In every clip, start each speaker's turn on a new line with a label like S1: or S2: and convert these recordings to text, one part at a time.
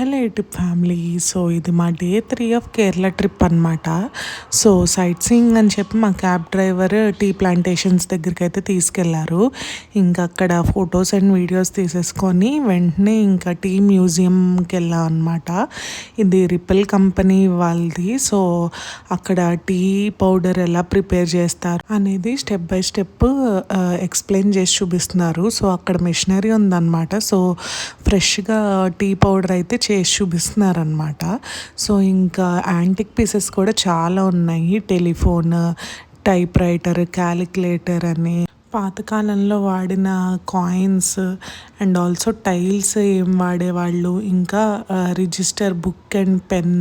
S1: Hello YouTube family. So ఇది మా day 3 of Kerala trip అనమాట. సో సైట్ సీయింగ్ అని చెప్పి మా క్యాబ్ డ్రైవర్ టీ ప్లాంటేషన్స్ దగ్గరికి అయితే తీసుకెళ్లారు. ఇంకా అక్కడ ఫొటోస్ అండ్ వీడియోస్ తీసేసుకొని వెంటనే ఇంకా టీ మ్యూజియంకి వెళ్ళాం అనమాట. ఇది రిపెల్ కంపెనీ వాళ్ళది. సో అక్కడ టీ పౌడర్ ఎలా ప్రిపేర్ చేస్తారు అనేది స్టెప్ బై స్టెప్ ఎక్స్ప్లెయిన్ చేసి చూపిస్తున్నారు. సో అక్కడ మిషనరీ ఉందన్నమాట. సో ఫ్రెష్గా టీ పౌడర్ అయితే చేసి చూపిస్తున్నారనమాట. సో ఇంకా యాంటిక్ పీసెస్ కూడా చాలా ఉన్నాయి. టెలిఫోన్, టైప్ రైటర్, క్యాలిక్యులేటర్ అని, పాతకాలంలో వాడిన కాయిన్స్ అండ్ ఆల్సో టైల్స్ ఏం వాడేవాళ్ళు, ఇంకా register, book and pen,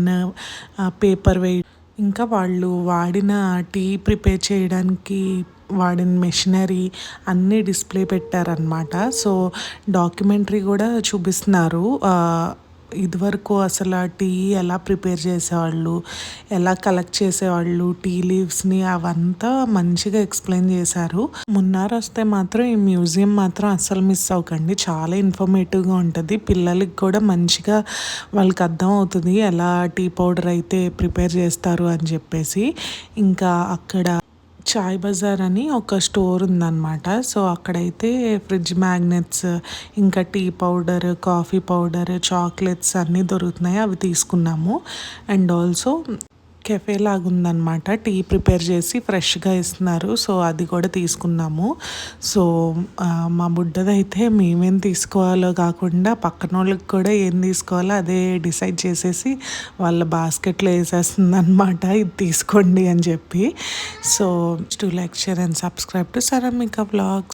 S1: paper weight, ఇంకా వాళ్ళు వాడిన టీ ప్రిపేర్ చేయడానికి వాడిన మెషినరీ అన్నీ డిస్ప్లే పెట్టారనమాట. సో డాక్యుమెంటరీ కూడా చూపిస్తున్నారు. ఇదివరకు అసలు ఆ టీ ఎలా ప్రిపేర్ చేసేవాళ్ళు, ఎలా కలెక్ట్ చేసేవాళ్ళు టీ లీవ్స్ని, అవంతా మంచిగా ఎక్స్ప్లెయిన్ చేశారు. మున్నార్ వస్తే మాత్రం ఈ మ్యూజియం మాత్రం అస్సలు మిస్ అవ్వకండి. చాలా ఇన్ఫర్మేటివ్గా ఉంటుంది. పిల్లలకి కూడా మంచిగా వాళ్ళకి అర్థం అవుతుంది ఎలా టీ పౌడర్ అయితే ప్రిపేర్ చేస్తారు అని చెప్పేసి. ఇంకా అక్కడ చాయ్ బజార్ అని ఒక స్టోర్ ఉందన్నమాట. సో అక్కడైతే ఫ్రిడ్జ్ మ్యాగ్నెట్స్, ఇంకా tea powder, coffee powder, chocolates అన్నీ దొరుకుతున్నాయి. అవి తీసుకున్నాము. అండ్ ఆల్సో కెఫే లాగా ఉందన్నమాట. టీ ప్రిపేర్ చేసి ఫ్రెష్గా ఇస్తున్నారు. సో అది కూడా తీసుకున్నాము. సో మా బుడ్డదైతే మేమేం తీసుకోవాలో కాకుండా పక్కన వాళ్ళకి కూడా ఏం తీసుకోవాలో అదే డిసైడ్ చేసేసి వాళ్ళ బాస్కెట్లో వేసేస్తుంది అనమాట. ఇది తీసుకోండి అని చెప్పి. So to like, share and subscribe to Saramika vlogs.